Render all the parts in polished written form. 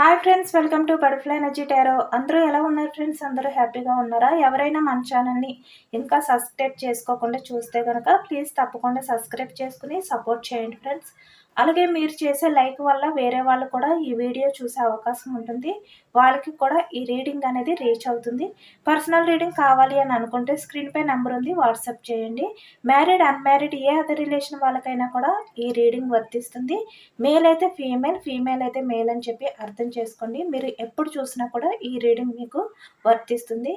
Hi friends, welcome to butterfly energy tarot. అందరూ ఎలా ఉన్నారు ఫ్రెండ్స్? అందరూ హ్యాపీగా ఉన్నారా? ఎవరైనా మన ఛానల్ని ఇంకా సబ్స్క్రైబ్ చేసుకోకుండా చూస్తే కనుక ప్లీజ్ తప్పకుండా సబ్స్క్రైబ్ చేసుకుని సపోర్ట్ చేయండి ఫ్రెండ్స్. అలాగే మీరు చేసే లైక్ వల్ల వేరే వాళ్ళు కూడా ఈ వీడియో చూసే అవకాశం ఉంటుంది. వాళ్ళకి కూడా ఈ రీడింగ్ అనేది రీచ్ అవుతుంది. పర్సనల్ రీడింగ్ కావాలి అని అనుకుంటే స్క్రీన్ పై నెంబర్ ఉంది, వాట్సాప్ చేయండి. మ్యారీడ్ అన్మ్యారీడ్ ఏ అదర్ రిలేషన్ వాళ్ళకైనా కూడా ఈ రీడింగ్ వర్తిస్తుంది. మేల్ అయితే ఫీమేల్, ఫీమేల్ అయితే మేల్ అని చెప్పి అర్థం చేసుకోండి. మీరు ఎప్పుడు చూసినా కూడా ఈ రీడింగ్ మీకు వర్తిస్తుంది.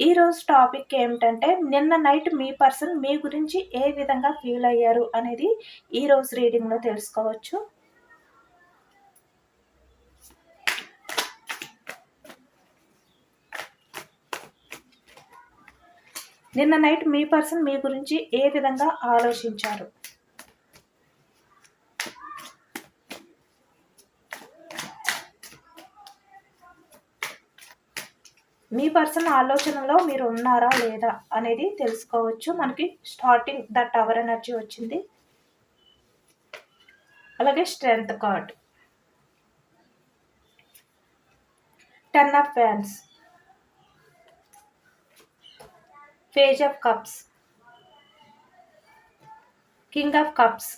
ఈరోజు టాపిక్ ఏమిటంటే, నిన్న నైట్ మీ పర్సన్ మీ గురించి ఏ విధంగా ఫీల్ అయ్యారు అనేది ఈరోజు రీడింగ్లో తెలుసుకోవచ్చు. నిన్న నైట్ మీ పర్సన్ మీ గురించి ఏ విధంగా ఆలోచించారు? మీ పర్సన్ ఆలోచనలో మీరు ఉన్నారా లేదా అనేది తెలుసుకోవచ్చు. మనకి స్టార్టింగ్ ద టవర్ ఎనర్జీ వచ్చింది, అలాగే strength card, 10 of wands, page of cups, king of cups,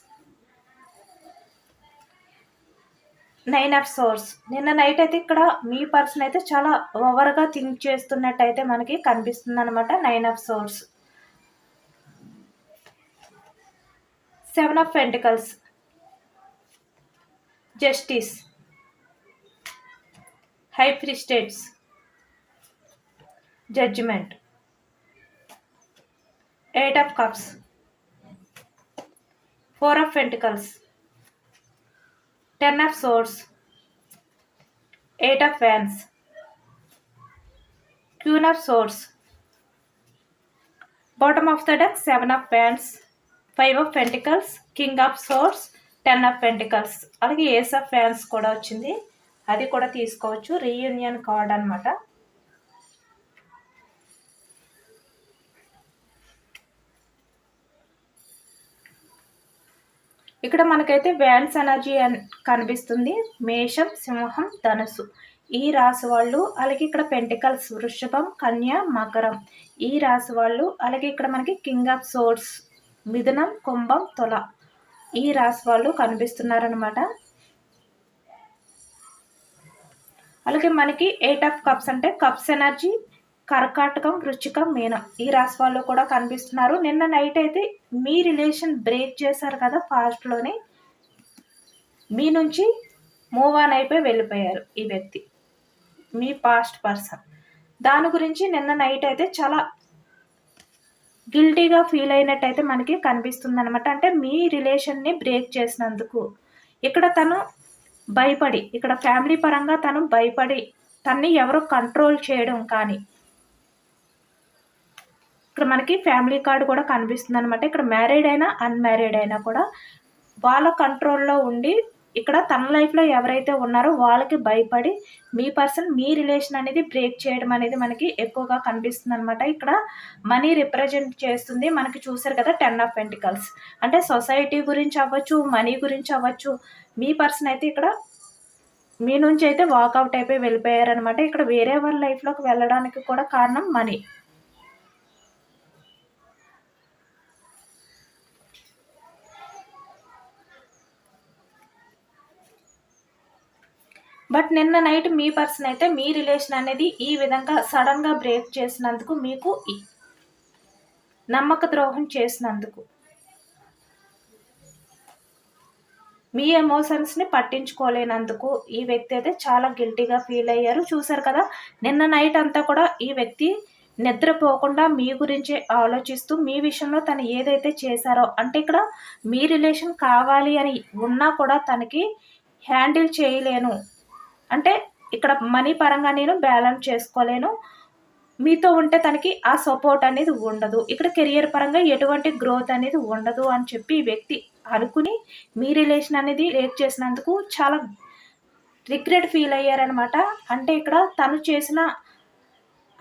9 of source. నిన్న నైట్ అయితే ఇక్కడ మీ పర్సన్ అయితే చాలా ఓవర్గా థింక్ చేస్తున్నట్టయితే మనకి కనిపిస్తుంది అనమాట. 9 of swords, 7 of pentacles, justice, high priestess, judgment, 8 of cups, 4 of pentacles, 10 of swords, 8 of wands, queen of swords, bottom of the deck 7 of wands, 5 of pentacles, king of swords, 10 of pentacles, అలాగే ace of wands కూడా వచ్చింది. అది కూడా తీసుకోవచ్చు. Reunion card అనమాట. ఇక్కడ మనకైతే wands energy కనిపిస్తుంది. మేషం, సింహం, ధనుసు ఈ రాశి వాళ్ళు, అలాగే ఇక్కడ పెంటికల్స్ వృషభం, కన్య, మకరం ఈ రాశి వాళ్ళు, అలాగే ఇక్కడ మనకి కింగ్ ఆఫ్ సోర్స్ మిథునం, కుంభం, తుల ఈ రాశి వాళ్ళు కనిపిస్తున్నారనమాట. అలాగే మనకి 8 ఆఫ్ కప్స్ అంటే కప్స్ ఎనర్జీ కర్కాటకం, వృశ్చికం, మీనం ఈ రాశి వాళ్ళు కూడా కనిపిస్తున్నారు. నిన్న నైట్ అయితే మీ రిలేషన్ బ్రేక్ చేశారు కదా, ఫాస్ట్లోనే మీ నుంచి మూవ్ ఆన్ అయిపోయి వెళ్ళిపోయారు ఈ వ్యక్తి, మీ పాస్ట్ పర్సన్. దాని గురించి నిన్న నైట్ అయితే చాలా గిల్టీగా ఫీల్ అయినట్టయితే మనకి కనిపిస్తుంది అనమాట. అంటే మీ రిలేషన్ని బ్రేక్ చేసినందుకు ఇక్కడ తను భయపడి, ఇక్కడ ఫ్యామిలీ పరంగా తను భయపడి తన్ని ఎవరో కంట్రోల్ చేయడం కానీ, ఇక్కడ మనకి ఫ్యామిలీ కార్డు కూడా కనిపిస్తుంది అనమాట. ఇక్కడ మ్యారీడ్ అయినా అన్మ్యారీడ్ అయినా కూడా వాళ్ళ కంట్రోల్లో ఉండి ఇక్కడ తన లైఫ్లో ఎవరైతే ఉన్నారో వాళ్ళకి భయపడి మీ పర్సన్ మీ రిలేషన్ అనేది బ్రేక్ చేయడం అనేది మనకి ఎక్కువగా కనిపిస్తుంది అనమాట. ఇక్కడ మనీ రిప్రజెంట్ చేస్తుంది. మనకి చూసారు కదా 10 ఆఫ్ పెంటికల్స్ అంటే సొసైటీ గురించి అవ్వచ్చు, మనీ గురించి అవ్వచ్చు. మీ పర్సన్ అయితే ఇక్కడ మీ నుంచి అయితే వాకౌట్ అయిపోయి వెళ్ళిపోయారనమాట. ఇక్కడ వేరే వాళ్ళ లైఫ్లోకి వెళ్ళడానికి కూడా కారణం మనీ. బట్ నిన్న నైట్ మీ పర్సన్ అయితే మీ రిలేషన్ అనేది ఈ విధంగా సడన్గా బ్రేక్ చేసినందుకు, మీకు నమ్మక ద్రోహం చేసినందుకు, మీ ఎమోషన్స్ని పట్టించుకోలేనందుకు ఈ వ్యక్తి అయితే చాలా గిల్టీగా ఫీల్ అయ్యారు. చూసారు కదా, నిన్న నైట్ అంతా కూడా ఈ వ్యక్తి నిద్రపోకుండా మీ గురించే ఆలోచిస్తూ మీ విషయంలో తను ఏదైతే చేశారో, అంటే ఇక్కడ మీ రిలేషన్ కావాలి అని ఉన్నా కూడా తనకి హ్యాండిల్ చేయలేను, అంటే ఇక్కడ మనీ పరంగా నేను బ్యాలెన్స్ చేసుకోలేను, మీతో ఉంటే తనకి ఆ సపోర్ట్ అనేది ఉండదు, ఇక్కడ కెరియర్ పరంగా ఎటువంటి గ్రోత్ అనేది ఉండదు అని చెప్పి ఈ వ్యక్తి అనుకుని మీ రిలేషన్ అనేది బ్రేక్ చేసినందుకు చాలా రిగ్రెట్ ఫీల్ అయ్యారనమాట. అంటే ఇక్కడ తను చేసిన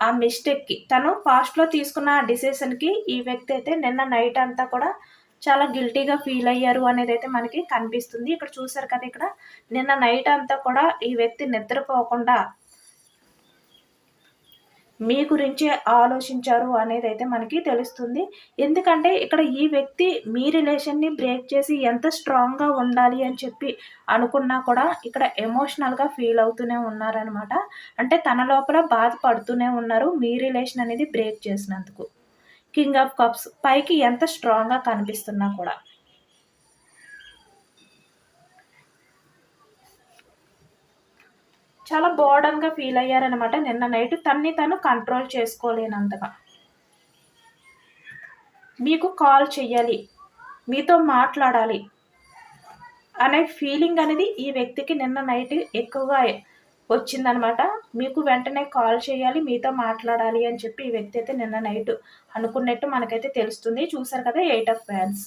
ఆ మిస్టేక్కి, తను పాస్ట్లో తీసుకున్న డిసిషన్కి ఈ వ్యక్తి అయితే నిన్న నైట్ అంతా కూడా చాలా గిల్టీగా ఫీల్ అయ్యారు అనేది అయితే మనకి కనిపిస్తుంది. ఇక్కడ చూసారు కదా, ఇక్కడ నిన్న నైట్ అంతా కూడా ఈ వ్యక్తి నిద్రపోకుండా మీ గురించే ఆలోచించారు అనేదైతే మనకి తెలుస్తుంది. ఎందుకంటే ఇక్కడ ఈ వ్యక్తి మీ రిలేషన్‌ని బ్రేక్ చేసి ఎంత స్ట్రాంగ్‌గా ఉండాలి అని చెప్పి అనుకున్నా కూడా ఇక్కడ ఎమోషనల్‌గా ఫీల్ అవుతూనే ఉన్నారనమాట. అంటే తన లోపల బాధపడుతూనే ఉన్నారు మీ రిలేషన్ అనేది బ్రేక్ చేసినందుకు. కింగ్ ఆఫ్ కప్స్ పైకి ఎంత స్ట్రాంగ్‌గా కనిపిస్తున్నా కూడా. చాలా బోర్డన్‌గా ఫీల్ అయ్యారనమాట నిన్న నైట్. తనని తను కంట్రోల్ చేసుకోలేనంతగా. మీకు కాల్ చెయ్యాలి, మీతో మాట్లాడాలి అనే ఫీలింగ్ అనేది ఈ వ్యక్తికి నిన్న నైట్ ఎక్కువగా వచ్చిందనమాట. మీకు వెంటనే కాల్ చేయాలి, మీతో మాట్లాడాలి అని చెప్పి ఈ వ్యక్తి అయితే నిన్న నైట్ అనుకున్నట్టు మనకైతే తెలుస్తుంది. చూసారు కదా, 8 ఆఫ్ వ్యాండ్స్.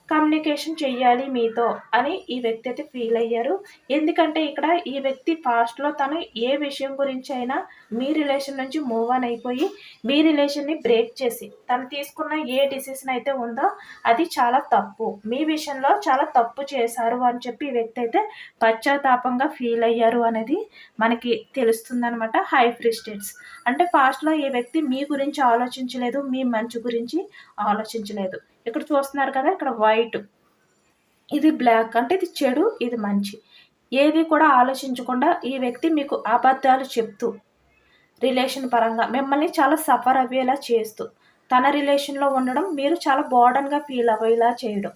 కమ్యూనికేషన్ చెయ్యాలి మీతో అని ఈ వ్యక్తి అయితే ఫీల్ అయ్యారు. ఎందుకంటే ఇక్కడ ఈ వ్యక్తి పాస్ట్‌లో తను ఏ విషయం గురించి అయినా మీ రిలేషన్ నుంచి మూవ్ ఆన్ అయిపోయి, మీ రిలేషన్‌ని బ్రేక్ చేసి, తను తీసుకున్న ఏ డిసిషన్ అయితే ఉందో అది చాలా తప్పు. మీ విషయంలో చాలా తప్పు చేశారు అని చెప్పి ఈ వ్యక్తి అయితే పశ్చాత్తాపంగా ఫీల్ అయ్యారు అనేది మనకి తెలుస్తుందనమాట. హై ప్రీస్టెస్ అంటే పాస్ట్‌లో ఈ వ్యక్తి మీ గురించి ఆలోచించలేదు, మీ మంచి గురించి ఆలోచించలేదు. ఇక్కడ చూస్తున్నారు కదా, ఇక్కడ వైట్, ఇది బ్లాక్, అంటే ఇది చెడు, ఇది మంచి. ఏది కూడా ఆలోచించకుండా ఈ వ్యక్తి మీకు అబద్ధాలు చెప్తూ రిలేషన్ పరంగా మిమ్మల్ని చాలా సఫర్ అయ్యేలా చేస్తూ తన రిలేషన్లో ఉండడం, మీరు చాలా బోర్డన్గా ఫీల్ అయ్యేలా చేయడం.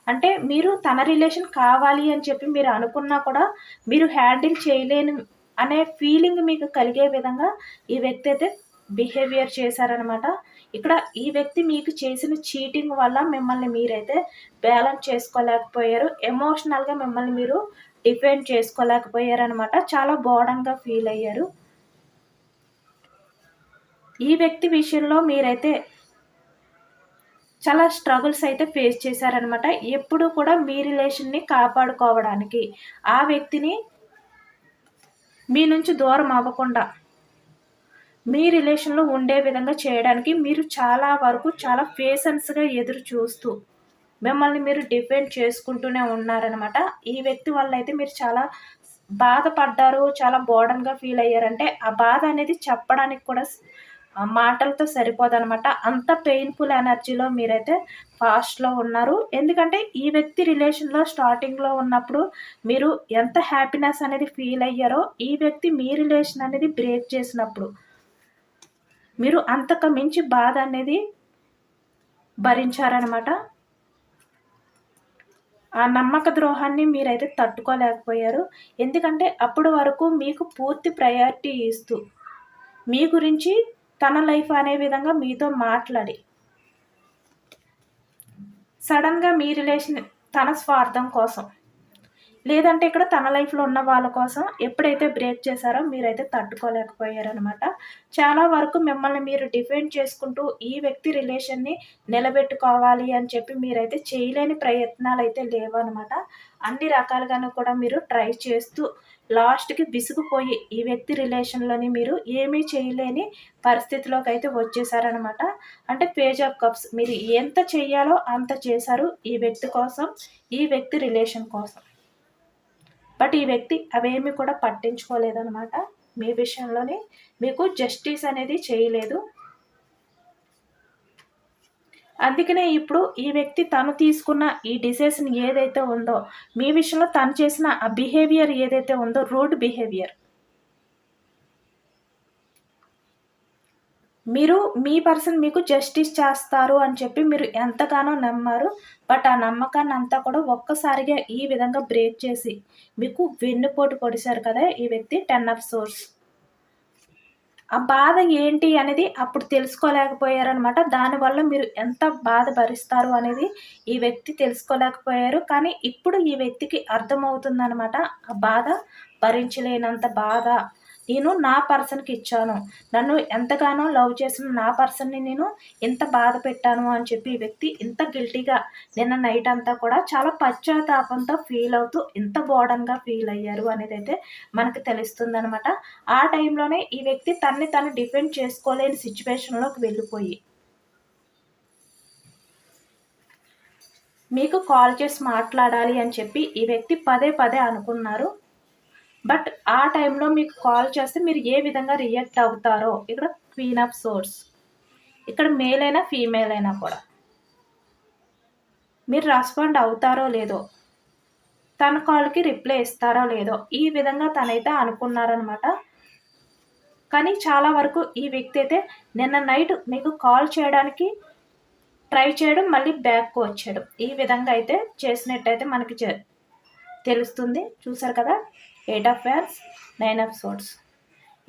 అంటే మీరు తన రిలేషన్ కావాలి అని చెప్పి మీరు అనుకున్నా కూడా మీరు హ్యాండిల్ చేయలేని అనే ఫీలింగ్ మీకు కలిగే విధంగా ఈ వ్యక్తి అయితే బిహేవియర్ చేశారనమాట. ఇక్కడ ఈ వ్యక్తి మీకు చేసిన చీటింగ్ వల్ల మిమ్మల్ని మీరైతే బ్యాలెన్స్ చేసుకోలేకపోయారు. ఎమోషనల్‌గా మిమ్మల్ని మీరు డిఫెండ్ చేసుకోలేకపోయారనమాట. చాలా బోర్డన్‌గా ఫీల్ అయ్యారు. ఈ వ్యక్తి విషయంలో మీరైతే చాలా స్ట్రగుల్స్ అయితే ఫేస్ చేశారనమాట. ఎప్పుడు కూడా మీ రిలేషన్‌ని కాపాడుకోవడానికి, ఆ వ్యక్తిని మీ నుంచి దూరం అవ్వకుండా మీ రిలేషన్‌లో ఉండే విధంగా చేయడానికి మీరు చాలా వరకు చాలా పేషెన్స్‌గా ఎదురు చూస్తూ మిమ్మల్ని మీరు డిఫెండ్ చేసుకుంటూనే ఉన్నారనమాట. ఈ వ్యక్తి వల్ల అయితే మీరు చాలా బాధపడ్డారు, చాలా బోర్డన్‌గా ఫీల్ అయ్యారంటే ఆ బాధ అనేది చెప్పడానికి కూడా మాటలతో సరిపోదనమాట. అంత పెయిన్‌ఫుల్ ఎనర్జీలో మీరైతే పాస్ట్‌లో ఉన్నారు. ఎందుకంటే ఈ వ్యక్తి రిలేషన్‌లో స్టార్టింగ్‌లో ఉన్నప్పుడు మీరు ఎంత హ్యాపీనెస్ అనేది ఫీల్ అయ్యారో, ఈ వ్యక్తి మీ రిలేషన్ అనేది బ్రేక్ చేసినప్పుడు మీరు అంతకు మించి బాధ అనేది భరించారనమాట. ఆ నమ్మక ద్రోహాన్ని మీరైతే తట్టుకోలేకపోయారు. ఎందుకంటే అప్పటి వరకు మీకు పూర్తి ప్రయారిటీ ఇస్తూ, మీ గురించి తన లైఫ్ అనే విధంగా మీతో మాట్లాడి, సడన్‌గా మీ రిలేషన్ తన స్వార్థం కోసం, లేదంటే ఇక్కడ తన లైఫ్‌లో ఉన్న వాళ్ళ కోసం ఎప్పుడైతే బ్రేక్ చేశారో మీరైతే తట్టుకోలేకపోయారనమాట. చాలా వరకు మిమ్మల్ని మీరు డిఫెండ్ చేసుకుంటూ ఈ వ్యక్తి రిలేషన్‌ని నిలబెట్టుకోవాలి అని చెప్పి మీరైతే చేయలేని ప్రయత్నాలైతే లేవనమాట. అన్ని రకాలుగాను కూడా మీరు ట్రై చేస్తూ లాస్ట్‌కి విసిగిపోయి ఈ వ్యక్తి రిలేషన్‌లోని మీరు ఏమీ చేయలేని పరిస్థితిలోకైతే వచ్చేసారనమాట. అంటే పేజ్ ఆఫ్ కప్స్, మీరు ఎంత చెయ్యాలో అంత చేశారు ఈ వ్యక్తి కోసం, ఈ వ్యక్తి రిలేషన్ కోసం. బట్ ఈ వ్యక్తి అవేమీ కూడా పట్టించుకోలేదనమాట. మీ విషయంలోనే మీకు జస్టిస్ అనేది చేయలేదు. అందుకనే ఇప్పుడు ఈ వ్యక్తి తను తీసుకున్న ఈ డిసిషన్ ఏదైతే ఉందో, మీ విషయంలో తను చేసిన ఆ బిహేవియర్ ఏదైతే ఉందో, రూడ్ బిహేవియర్, మీరు మీ పర్సన్ మీకు జస్టిస్ చేస్తారు అని చెప్పి మీరు ఎంతగానో నమ్మారు. బట్ ఆ నమ్మకాన్ని అంతా కూడా ఒక్కసారిగా ఈ విధంగా బ్రేక్ చేసి మీకు వెన్నుపోటు పొడిచారు కదా ఈ వ్యక్తి. 10 ఆఫ్ సోర్స్. ఆ బాధ ఏంటి అనేది అప్పుడు తెలుసుకోలేకపోయారనమాట. దానివల్ల మీరు ఎంత బాధ భరిస్తారు అనేది ఈ వ్యక్తి తెలుసుకోలేకపోయారు. కానీ ఇప్పుడు ఈ వ్యక్తికి అర్థమవుతుందనమాట. ఆ బాధ భరించలేనంత బాధ నేను నా పర్సన్‌కి ఇచ్చాను. నన్ను ఎంతగానో లవ్ చేసిన నా పర్సన్‌ని నేను ఇంత బాధ పెట్టాను అని చెప్పి ఈ వ్యక్తి ఇంత గిల్టీగా నిన్న నైట్ అంతా కూడా చాలా పశ్చాత్తాపంతో ఫీల్ అవుతూ ఇంత బోర్డన్‌గా ఫీల్ అయ్యారు అనేదైతే మనకు తెలుస్తుందనమాట. ఆ టైంలోనే ఈ వ్యక్తి తనని తను డిఫెండ్ చేసుకోలేని సిచ్యువేషన్‌లోకి వెళ్ళిపోయి మీకు కాల్ చేసి మాట్లాడాలి అని చెప్పి ఈ వ్యక్తి పదే పదే అనుకున్నారు. బట్ ఆ టైంలో మీకు కాల్ చేస్తే మీరు ఏ విధంగా రియాక్ట్ అవుతారో, ఇక్కడ క్వీన్ ఆఫ్ సోర్స్, ఇక్కడ మేల్ అయినా ఫీమేల్ అయినా కూడా మీరు రెస్పాండ్ అవుతారో లేదో, తన కాల్కి రిప్లై ఇస్తారో లేదో, ఈ విధంగా తనైతే అనుకున్నారనమాట. కానీ చాలా వరకు ఈ వ్యక్తి అయితే నిన్న నైట్ మీకు కాల్ చేయడానికి ట్రై చేయడం, మళ్ళీ బ్యాక్కు వచ్చేయడం, ఈ విధంగా అయితే చేసినట్టయితే మనకి తెలుస్తుంది. చూసారు కదా, 8 ఆఫ్ వ్యాన్స్, 9 ఆఫ్ సోర్డ్స్.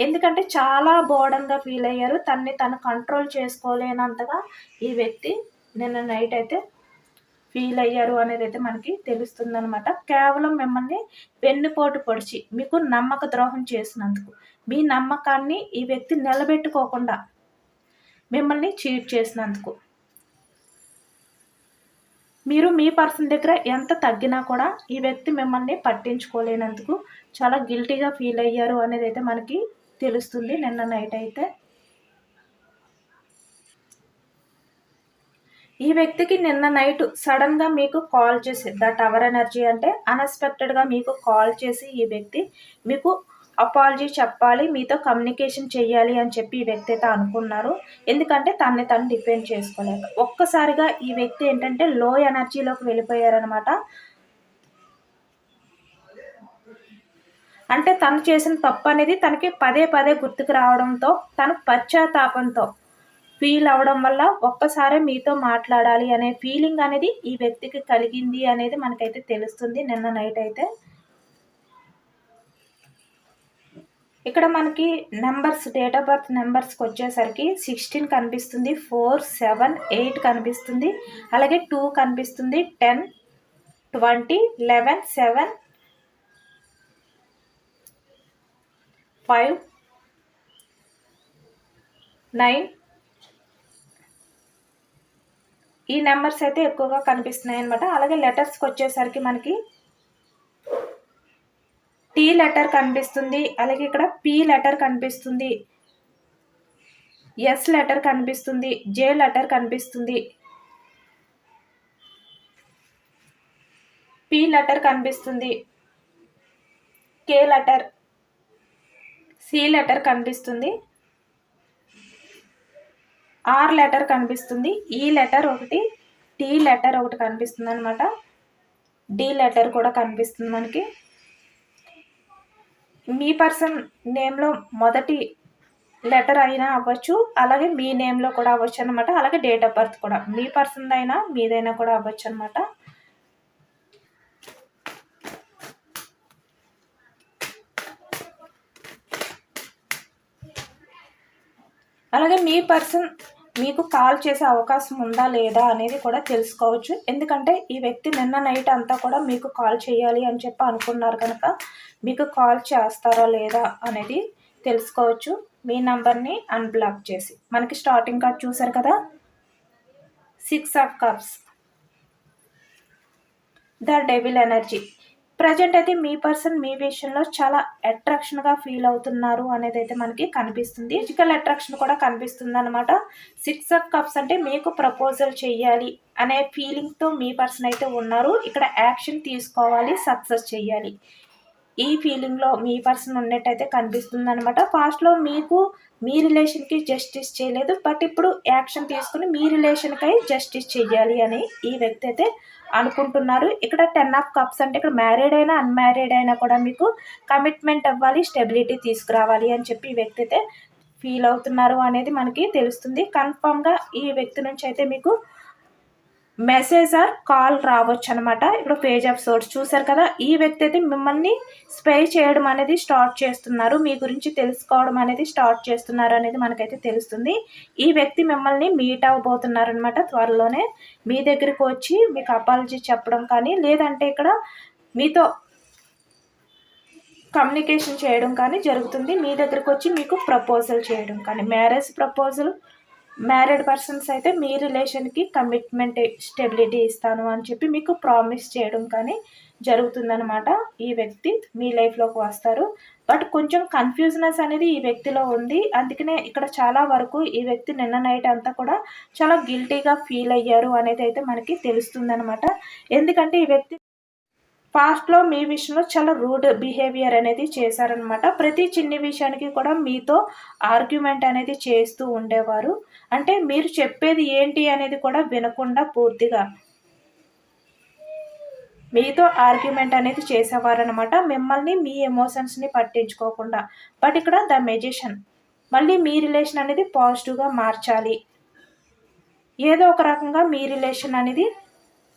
ఎందుకంటే చాలా బోర్డన్గా ఫీల్ అయ్యారు, తన్ని తను కంట్రోల్ చేసుకోలేనంతగా ఈ వ్యక్తి నిన్న నైట్ అయితే ఫీల్ అయ్యారు అనేది అయితే మనకి తెలుస్తుంది అనమాట. కేవలం మిమ్మల్ని వెన్నుపోటు పొడిచి మీకు నమ్మక ద్రోహం చేసినందుకు, మీ నమ్మకాన్ని ఈ వ్యక్తి నిలబెట్టుకోకుండా మిమ్మల్ని చీట్ చేసినందుకు, మీరు మీ పర్సన్ దగ్గర ఎంత తగ్గినా కూడా ఈ వ్యక్తి మిమ్మల్ని పట్టించుకోలేనందుకు చాలా గిల్టీగా ఫీల్ అయ్యారు అనేది అయితే మనకి తెలుస్తుంది నిన్న నైట్ అయితే. ఈ వ్యక్తికి నిన్న నైట్ సడన్గా మీకు కాల్ చేసి, ద టవర్ ఎనర్జీ అంటే అన్ఎక్స్పెక్టెడ్గా మీకు కాల్ చేసి ఈ వ్యక్తి మీకు అపాలజీ చెప్పాలి, మీతో కమ్యూనికేషన్ చెయ్యాలి అని చెప్పి ఈ వ్యక్తి అయితే అనుకున్నారు. ఎందుకంటే తనని తను డిపెండ్ చేసుకోలేక ఒక్కసారిగా ఈ వ్యక్తి ఏంటంటే లో ఎనర్జీలోకి వెళ్ళిపోయారనమాట. అంటే తను చేసిన తప్పు అనేది తనకి పదే పదే గుర్తుకు రావడంతో, తను పశ్చాత్తాపంతో ఫీల్ అవడం వల్ల ఒక్కసారి మీతో మాట్లాడాలి అనే ఫీలింగ్ అనేది ఈ వ్యక్తికి కలిగింది అనేది మనకైతే తెలుస్తుంది నిన్న నైట్ అయితే. ఇక్కడ మనకి నెంబర్స్, డేట్ ఆఫ్ బర్త్ నెంబర్స్కి వచ్చేసరికి 16 కనిపిస్తుంది, 4, 7, 8 కనిపిస్తుంది, అలాగే 2 కనిపిస్తుంది, 10, 20, 11, 7, 5, 9 ఈ నెంబర్స్ అయితే ఎక్కువగా కనిపిస్తున్నాయి అనమాట. అలాగే లెటర్స్కి వచ్చేసరికి మనకి టీ లెటర్ కనిపిస్తుంది, అలాగే ఇక్కడ పి లెటర్ కనిపిస్తుంది, ఎస్ లెటర్ కనిపిస్తుంది, జే లెటర్ కనిపిస్తుంది, పి లెటర్ కనిపిస్తుంది, కే లెటర్, సి లెటర్ కనిపిస్తుంది, ఆర్ లెటర్ కనిపిస్తుంది, ఈ లెటర్ ఒకటి, టీ లెటర్ ఒకటి కనిపిస్తుంది అనమాట, డి లెటర్ కూడా కనిపిస్తుంది మనకి. మీ పర్సన్ నేమ్లో మొదటి లెటర్ అయినా అవ్వచ్చు, అలాగే మీ నేమ్లో కూడా అవ్వచ్చు అనమాట. అలాగే డేట్ ఆఫ్ బర్త్ కూడా మీ పర్సన్ అయినా మీదైనా కూడా అవ్వచ్చు అనమాట. అలాగే మీ పర్సన్ మీకు కాల్ చేసే అవకాశం ఉందా లేదా అనేది కూడా తెలుసుకోవచ్చు. ఎందుకంటే ఈ వ్యక్తి నిన్న నైట్ అంతా కూడా మీకు కాల్ చేయాలి అని చెప్పి అనుకున్నారు కనుక మీకు కాల్ చేస్తారా లేదా అనేది తెలుసుకోవచ్చు. మీ నంబర్ని అన్బ్లాక్ చేసి. మనకి స్టార్టింగ్ కార్డ్ చూసారు కదా, 6 of cups, the devil energy. Present అయితే మీ పర్సన్ మీ విషయంలో చాలా అట్రాక్షన్గా ఫీల్ అవుతున్నారు అనేది అయితే మనకి కనిపిస్తుంది. ఫిజికల్ అట్రాక్షన్ కూడా కనిపిస్తుంది అనమాట. 6 ఆఫ్ కప్స్ అంటే మీకు ప్రపోజల్ చేయాలి అనే ఫీలింగ్తో మీ పర్సన్ అయితే ఉన్నారు. ఇక్కడ యాక్షన్ తీసుకోవాలి, సక్సెస్ చేయాలి, ఈ ఫీలింగ్లో మీ పర్సన్ ఉన్నట్టయితే కనిపిస్తుంది అనమాట. పాస్ట్లో మీకు మీ రిలేషన్కి జస్టిస్ చేయలేదు, బట్ ఇప్పుడు యాక్షన్ తీసుకుని మీ రిలేషన్కై జస్టిస్ చేయాలి అని ఈ వ్యక్తి అయితే అనుకుంటున్నారు. ఇక్కడ 10 ఆఫ్ కప్స్ అంటే ఇక్కడ మ్యారీడ్ అయినా అన్మ్యారీడ్ అయినా కూడా మీకు కమిట్మెంట్ అవ్వాలి, స్టెబిలిటీ తీసుకురావాలి అని చెప్పి ఈ వ్యక్తి అయితే ఫీల్ అవుతున్నారు అనేది మనకి తెలుస్తుంది. కన్ఫామ్గా ఈ వ్యక్తి నుంచి అయితే మీకు మెసేజ్ ఆర్ కాల్ రావచ్చు అనమాట. ఇక్కడ పేజ్ ఆఫ్ సోర్స్ చూసారు కదా, ఈ వ్యక్తి అయితే మిమ్మల్ని స్పై చేయడం అనేది స్టార్ట్ చేస్తున్నారు, మీ గురించి తెలుసుకోవడం అనేది స్టార్ట్ చేస్తున్నారు అనేది మనకైతే తెలుస్తుంది. ఈ వ్యక్తి మిమ్మల్ని మీట్ అవ్వబోతున్నారు అనమాట. త్వరలోనే మీ దగ్గరికి వచ్చి మీకు అపాలజీ చెప్పడం కానీ, లేదంటే ఇక్కడ మీతో కమ్యూనికేషన్ చేయడం కానీ జరుగుతుంది. మీ దగ్గరకు వచ్చి మీకు ప్రపోజల్ చేయడం కానీ, మ్యారేజ్ ప్రపోజల్, మ్యారీడ్ పర్సన్స్ అయితే మీ రిలేషన్కి కమిట్మెంట్ స్టెబిలిటీ ఇస్తాను అని చెప్పి మీకు ప్రామిస్ చేయడం కానీ జరుగుతుందనమాట. ఈ వ్యక్తి మీ లైఫ్లోకి వస్తారు. బట్ కొంచెం కన్ఫ్యూజనెస్ అనేది ఈ వ్యక్తిలో ఉంది. అందుకనే ఇక్కడ చాలా వరకు ఈ వ్యక్తి నిన్న నైట్ అంతా కూడా చాలా గిల్టీగా ఫీల్ అయ్యారు అనేది అయితే మనకి తెలుస్తుందనమాట. ఎందుకంటే ఈ వ్యక్తి పాస్ట్లో మీ విషయంలో చాలా రూడ్ బిహేవియర్ అనేది చేశారనమాట. ప్రతి చిన్ని విషయానికి కూడా మీతో ఆర్గ్యుమెంట్ అనేది చేస్తూ ఉండేవారు. అంటే మీరు చెప్పేది ఏంటి అనేది కూడా వినకుండా పూర్తిగా మీతో ఆర్గ్యుమెంట్ అనేది చేసేవారనమాట. మిమ్మల్ని మీ ఎమోషన్స్ని పట్టించుకోకుండా. బట్ ఇక్కడ ద మెజిషియన్ మళ్ళీ మీ రిలేషన్ అనేది పాజిటివ్గా మార్చాలి, ఏదో ఒక రకంగా మీ రిలేషన్ అనేది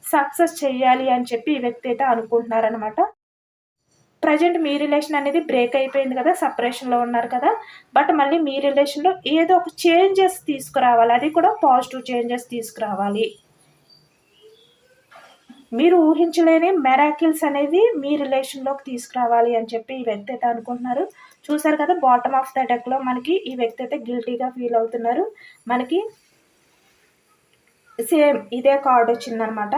సక్సెస్ చేయాలి అని చెప్పి ఈ వ్యక్తి అయితే అనుకుంటున్నారనమాట. ప్రజెంట్ మీ రిలేషన్ అనేది బ్రేక్ అయిపోయింది కదా, సపరేషన్లో ఉన్నారు కదా. బట్ మళ్ళీ మీ రిలేషన్లో ఏదో ఒక చేంజెస్ తీసుకురావాలి, అది కూడా పాజిటివ్ చేంజెస్ తీసుకురావాలి. మీరు ఊహించలేని మెరాకిల్స్ అనేది మీ రిలేషన్లోకి తీసుకురావాలి అని చెప్పి ఈ వ్యక్తి అయితే అనుకుంటున్నారు. చూసారు కదా, బాటమ్ ఆఫ్ ద డెక్లో మనకి ఈ వ్యక్తి అయితే గిల్టీగా ఫీల్ అవుతున్నారు. మనకి సేమ్ ఇదే కార్డ్ వచ్చిందనమాట.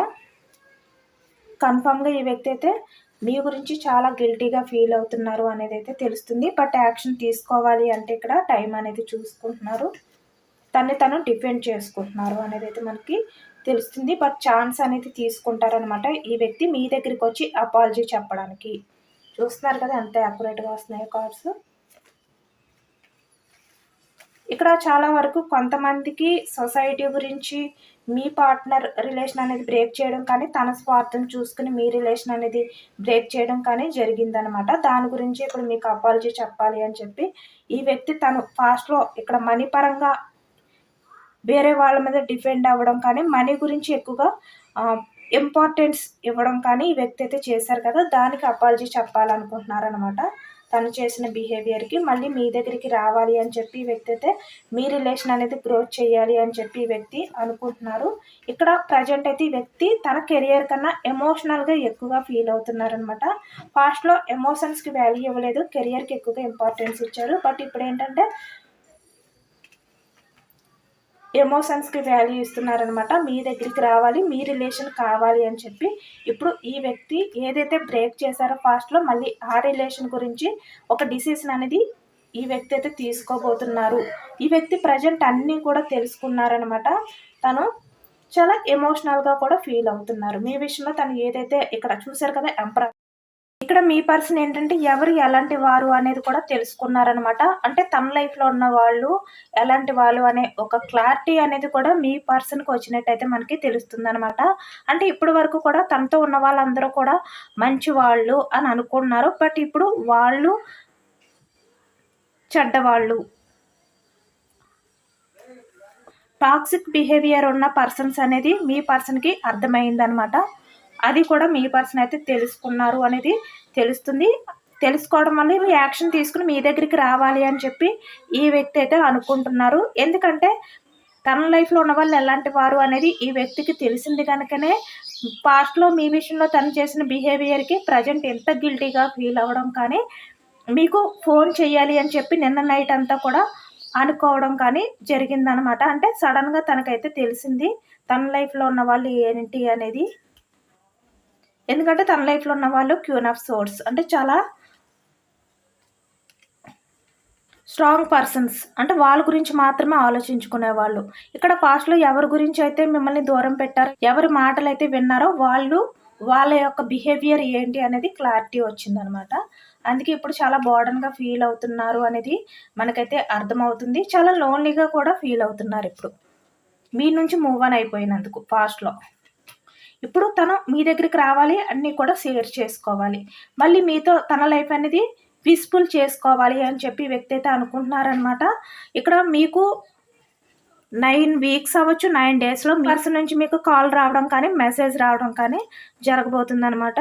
కన్ఫామ్గా ఈ వ్యక్తి అయితే మీ గురించి చాలా గిల్టీగా ఫీల్ అవుతున్నారు అనేది అయితే తెలుస్తుంది. బట్ యాక్షన్ తీసుకోవాలి అంటే ఇక్కడ టైం అనేది చూసుకుంటున్నారు, తను డిఫెండ్ చేసుకుంటున్నారు అనేది అయితే మనకి తెలుస్తుంది. బట్ ఛాన్స్ అనేది తీసుకుంటారనమాట ఈ వ్యక్తి మీ దగ్గరికి వచ్చి అపాలజీ చెప్పడానికి. చూస్తున్నారు కదా ఎంత యాక్యురేట్గా వస్తున్నాయి కార్డ్స్. ఇక్కడ చాలా వరకు కొంతమందికి సొసైటీ గురించి మీ పార్ట్నర్ రిలేషన్ అనేది బ్రేక్ చేయడం కానీ, తన స్వార్థం చూసుకుని మీ రిలేషన్ అనేది బ్రేక్ చేయడం కానీ జరిగిందనమాట. దాని గురించి ఇప్పుడు మీకు అపాలజీ చెప్పాలి అని చెప్పి ఈ వ్యక్తి తను ఫాస్ట్లో ఇక్కడ మనీ పరంగా వేరే వాళ్ళ మీద డిపెండ్ అవ్వడం కానీ, మనీ గురించి ఎక్కువగా ఇంపార్టెన్స్ ఇవ్వడం కానీ ఈ వ్యక్తి అయితే చేశారు కదా, దానికి అపాలజీ చెప్పాలనుకుంటున్నారనమాట. తను చేసిన బిహేవియర్కి మళ్ళీ మీ దగ్గరికి రావాలి అని చెప్పి ఈ వ్యక్తి అయితే మీ రిలేషన్ అనేది గ్రోత్ చేయాలి అని చెప్పి ఈ వ్యక్తి అనుకుంటున్నారు. ఇక్కడ ప్రజెంట్ అయితే ఈ వ్యక్తి తన కెరియర్ కన్నా ఎమోషనల్గా ఎక్కువగా ఫీల్ అవుతున్నారనమాట. ఫాస్ట్లో ఎమోషన్స్కి వాల్యూ ఇవ్వలేదు, కెరియర్కి ఎక్కువగా ఇంపార్టెన్స్ ఇచ్చారు. బట్ ఇప్పుడు ఏంటంటే ఎమోషన్స్కి వాల్యూ ఇస్తున్నారనమాట. మీ దగ్గరికి రావాలి, మీ రిలేషన్ కావాలి అని చెప్పి ఇప్పుడు ఈ వ్యక్తి ఏదైతే బ్రేక్ చేశారో ఫాస్ట్లో మళ్ళీ ఆ రిలేషన్ గురించి ఒక డిసిషన్ అనేది ఈ వ్యక్తి అయితే తీసుకోబోతున్నారు. ఈ వ్యక్తి ప్రజెంట్ అన్నీ కూడా తెలుసుకున్నారనమాట. తను చాలా ఎమోషనల్గా కూడా ఫీల్ అవుతున్నారు మీ విషయంలో. తను ఏదైతే ఇక్కడ చూశారు కదా ఎంపరర్, ఇక్కడ మీ పర్సన్ ఏంటంటే ఎవరు ఎలాంటి వారు అనేది కూడా తెలుసుకున్నారనమాట. అంటే తన లైఫ్లో ఉన్న వాళ్ళు ఎలాంటి వాళ్ళు అనే ఒక క్లారిటీ అనేది కూడా మీ పర్సన్కి వచ్చినట్టయితే మనకి తెలుస్తుంది అనమాట. అంటే ఇప్పటి వరకు కూడా తనతో ఉన్న వాళ్ళందరూ కూడా మంచి వాళ్ళు అని అనుకున్నారు. బట్ ఇప్పుడు వాళ్ళు చెడ్డవాళ్ళు, టాక్సిక్ బిహేవియర్ ఉన్న పర్సన్స్ అనేది మీ పర్సన్కి అర్థమైందనమాట. అది కూడా మీ పర్సన్ అయితే తెలుసుకున్నారు అనేది తెలుస్తుంది. తెలుసుకోవడం వల్ల యాక్షన్ తీసుకుని మీ దగ్గరికి రావాలి అని చెప్పి ఈ వ్యక్తి అయితే అనుకుంటున్నారు. ఎందుకంటే తన లైఫ్లో ఉన్న వాళ్ళు ఎలాంటి వారు అనేది ఈ వ్యక్తికి తెలిసింది కనుకనే పాస్ట్లో మీ విషయంలో తను చేసిన బిహేవియర్కి ప్రజెంట్ ఎంత గిల్టీగా ఫీల్ అవ్వడం కానీ, మీకు ఫోన్ చేయాలి అని చెప్పి నిన్న నైట్ అంతా కూడా అనుకోవడం కానీ జరిగిందనమాట. అంటే సడన్గా తనకైతే తెలిసింది తన లైఫ్లో ఉన్న వాళ్ళు ఏంటి అనేది. ఎందుకంటే తన లైఫ్లో ఉన్న వాళ్ళు క్వీన్ ఆఫ్ సోర్స్, అంటే చాలా స్ట్రాంగ్ పర్సన్స్, అంటే వాళ్ళ గురించి మాత్రమే ఆలోచించుకునేవాళ్ళు. ఇక్కడ పాస్ట్లో ఎవరి గురించి అయితే మిమ్మల్ని దూరం పెట్టారో, ఎవరి మాటలు అయితే విన్నారో వాళ్ళ యొక్క బిహేవియర్ ఏంటి అనేది క్లారిటీ వచ్చిందనమాట. అందుకే ఇప్పుడు చాలా బర్డన్గా ఫీల్ అవుతున్నారు అనేది మనకైతే అర్థమవుతుంది. చాలా లోన్లీగా కూడా ఫీల్ అవుతున్నారు ఇప్పుడు మీ నుంచి మూవ్ ఆన్ అయిపోయినందుకు పాస్ట్లో. ఇప్పుడు తను మీ దగ్గరికి రావాలి, అన్నీ కూడా షేర్ చేసుకోవాలి, మళ్ళీ మీతో తన లైఫ్ అనేది పీస్ఫుల్ చేసుకోవాలి అని చెప్పి వ్యక్తి అయితే అనుకుంటున్నారనమాట. ఇక్కడ మీకు 9 వీక్స్ అవ్వచ్చు, 9 డేస్లో మీ పర్సన్ నుంచి మీకు కాల్ రావడం కానీ, మెసేజ్ రావడం కానీ జరగబోతుందనమాట.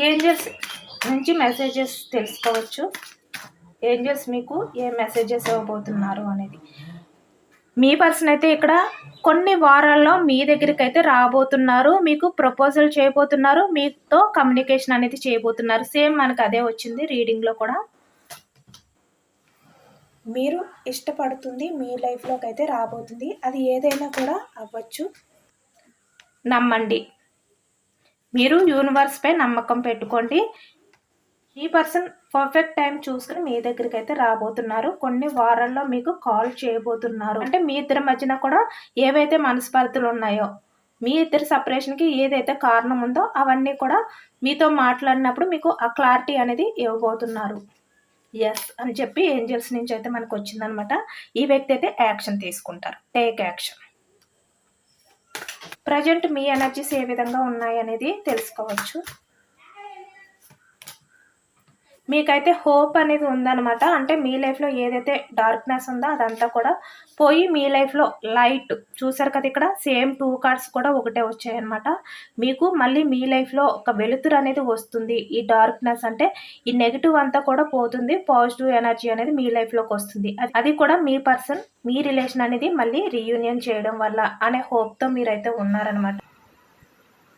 ఏంజల్స్ నుంచి మెసేజెస్ తెలుసుకోవచ్చు, ఏంజల్స్ మీకు ఏ మెసేజెస్ ఇవ్వబోతున్నారు అనేది. మీ పర్సన్ అయితే ఇక్కడ కొన్ని వారాల్లో మీ దగ్గరికి అయితే రాబోతున్నారు, మీకు ప్రపోజల్ చేయబోతున్నారు, మీతో కమ్యూనికేషన్ అనేది చేయబోతున్నారు. సేమ్ మనకు అదే వచ్చింది రీడింగ్లో కూడా. మీరు ఇష్టపడుతుంది మీ లైఫ్లోకి అయితే రాబోతుంది. అది ఏదైనా కూడా అవ్వచ్చు. నమ్మండి. మీరు యూనివర్స్పై నమ్మకం పెట్టుకోండి. ఈ పర్సన్ పర్ఫెక్ట్ టైం చూసుకుని మీ దగ్గరికి అయితే రాబోతున్నారు. కొన్ని వారాల్లో మీకు కాల్ చేయబోతున్నారు. అంటే మీ ఇద్దరి మధ్యన కూడా ఏవైతే మనస్పర్ధలు ఉన్నాయో, మీ ఇద్దరి సపరేషన్కి ఏదైతే కారణం ఉందో అవన్నీ కూడా మీతో మాట్లాడినప్పుడు మీకు ఆ క్లారిటీ అనేది ఇవ్వబోతున్నారు. ఎస్ అని చెప్పి ఏంజల్స్ నుంచి అయితే మనకు వచ్చిందనమాట. ఈ వ్యక్తి అయితే యాక్షన్ తీసుకుంటారు. Take action. ప్రజెంట్ మీ ఎనర్జీస్ ఏ విధంగా ఉన్నాయి అనేది తెలుసుకోవచ్చు. మీకైతే హోప్ అనేది ఉందన్నమాట. అంటే మీ లైఫ్లో ఏదైతే డార్క్నెస్ ఉందో అదంతా కూడా పోయి మీ లైఫ్లో లైట్ చూసారు కదా, ఇక్కడ సేమ్ 2 కార్డ్స్ కూడా ఒకటే వచ్చాయన్నమాట. మీకు మళ్ళీ మీ లైఫ్లో ఒక వెలుతురు అనేది వస్తుంది. ఈ డార్క్నెస్ అంటే ఈ నెగిటివ్ అంతా కూడా పోతుంది. పాజిటివ్ ఎనర్జీ అనేది మీ లైఫ్లోకి వస్తుంది. అది కూడా మీ పర్సన్ మీ రిలేషన్ అనేది మళ్ళీ రీయూనియన్ చేయడం వల్ల అనే హోప్తో మీరైతే ఉన్నారనమాట.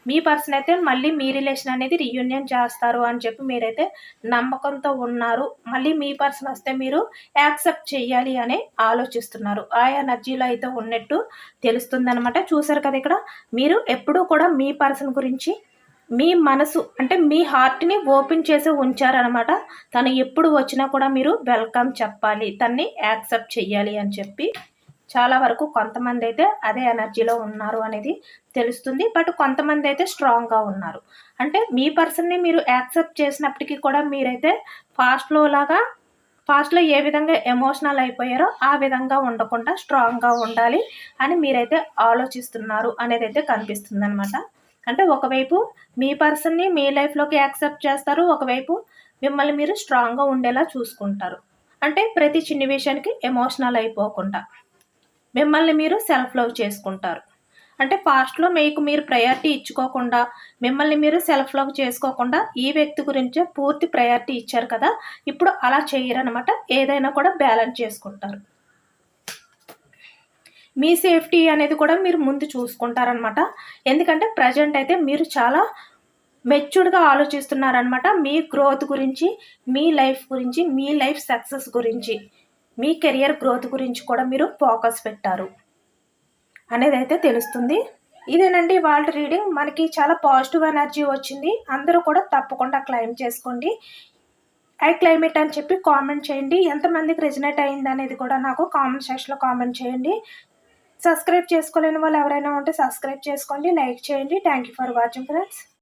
మీ పర్సన్ అయితే మళ్ళీ మీ రిలేషన్ అనేది రీయూనియన్ చేస్తారు అని చెప్పి మీరైతే నమ్మకంతో ఉన్నారు. మళ్ళీ మీ పర్సన్ వస్తే మీరు యాక్సెప్ట్ చేయాలి అని ఆలోచిస్తున్నారు. ఆ ఎనర్జీలో అయితే ఉన్నట్టు తెలుస్తుందనమాట. చూసారు కదా, ఇక్కడ మీరు ఎప్పుడూ కూడా మీ పర్సన్ గురించి మీ మనసు అంటే మీ హార్ట్ని ఓపెన్ చేసి ఉంచారనమాట. తను ఎప్పుడు వచ్చినా కూడా మీరు వెల్కమ్ చెప్పాలి, తన్ని యాక్సెప్ట్ చెయ్యాలి అని చెప్పి. చాలా వరకు కొంతమంది అయితే అదే ఎనర్జీలో ఉన్నారు అనేది తెలుస్తుంది. బట్ కొంతమంది అయితే స్ట్రాంగ్గా ఉన్నారు. అంటే మీ పర్సన్ని మీరు యాక్సెప్ట్ చేసినప్పటికీ కూడా మీరైతే ఫాస్ట్లో ఏ విధంగా ఎమోషనల్ అయిపోయారో ఆ విధంగా ఉండకుండా స్ట్రాంగ్గా ఉండాలి అని మీరైతే ఆలోచిస్తున్నారు అనేది అయితే కనిపిస్తుంది అనమాట. అంటే ఒకవైపు మీ పర్సన్ని మీ లైఫ్లోకి యాక్సెప్ట్ చేస్తారు, ఒకవైపు మిమ్మల్ని మీరు స్ట్రాంగ్గా ఉండేలా చూసుకుంటారు. అంటే ప్రతి చిన్న విషయానికి ఎమోషనల్ అయిపోకుండా మిమ్మల్ని మీరు సెల్ఫ్ లవ్ చేసుకుంటారు. అంటే పాస్ట్లో మీకు మీరు ప్రయారిటీ ఇచ్చుకోకుండా మిమ్మల్ని మీరు సెల్ఫ్ లవ్ చేసుకోకుండా ఈ వ్యక్తి గురించే పూర్తి ప్రయారిటీ ఇచ్చారు కదా, ఇప్పుడు అలా చేయరనమాట. ఏదైనా కూడా బ్యాలెన్స్ చేసుకుంటారు. మీ సేఫ్టీ అనేది కూడా మీరు ముందు చూసుకుంటారనమాట. ఎందుకంటే ప్రజెంట్ అయితే మీరు చాలా మెచ్యూర్డ్గా ఆలోచిస్తున్నారనమాట. మీ గ్రోత్ గురించి, మీ లైఫ్ గురించి, మీ లైఫ్ సక్సెస్ గురించి, మీ కెరియర్ గ్రోత్ గురించి కూడా మీరు ఫోకస్ పెట్టారు అనేది అయితే తెలుస్తుంది. ఇదేనండి వాళ్ళ రీడింగ్. మనకి చాలా పాజిటివ్ ఎనర్జీ వచ్చింది. అందరూ కూడా తప్పకుండా క్లైమ్ చేసుకోండి. ఐ క్లైమేట్ అని చెప్పి కామెంట్ చేయండి. ఎంతమందికి రెజినేట్ అయింది అనేది కూడా నాకు కామెంట్ సెక్షన్లో కామెంట్ చేయండి. సబ్స్క్రైబ్ చేసుకోలేని వాళ్ళు ఎవరైనా ఉంటే సబ్స్క్రైబ్ చేసుకోండి, లైక్ చేయండి. Thank you for watching friends.